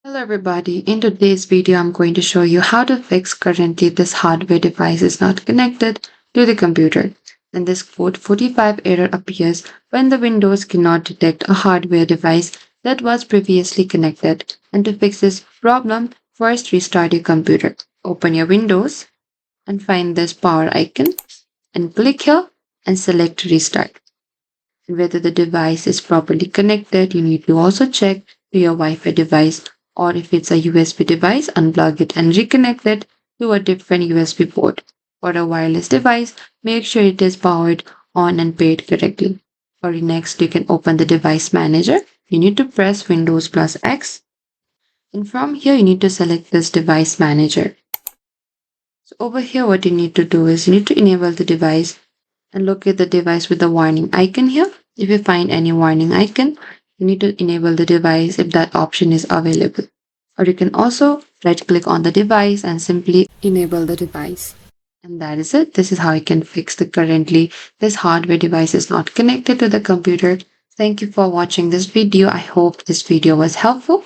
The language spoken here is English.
Hello everybody, in today's video I'm going to show you how to fix currently this hardware device is not connected to the computer. And this code 45 error appears when the Windows cannot detect a hardware device that was previously connected. And to fix this problem, first restart your computer. Open your Windows and find this power icon and click here and select restart. And whether the device is properly connected, you need to also check to your Wi-Fi device, or if it's a USB device, unplug it and reconnect it to a different USB port. For a wireless device, make sure it is powered on and paired correctly. For next, you can open the device manager. You need to press Windows plus X. And from here, you need to select this device manager. So over here, what you need to do is you need to enable the device and locate the device with the warning icon here. If you find any warning icon, you need to enable the device if that option is available. Or you can also right click on the device and simply enable the device. And that is it. This is how you can fix the currently this hardware device is not connected to the computer. Thank you for watching this video. I hope this video was helpful.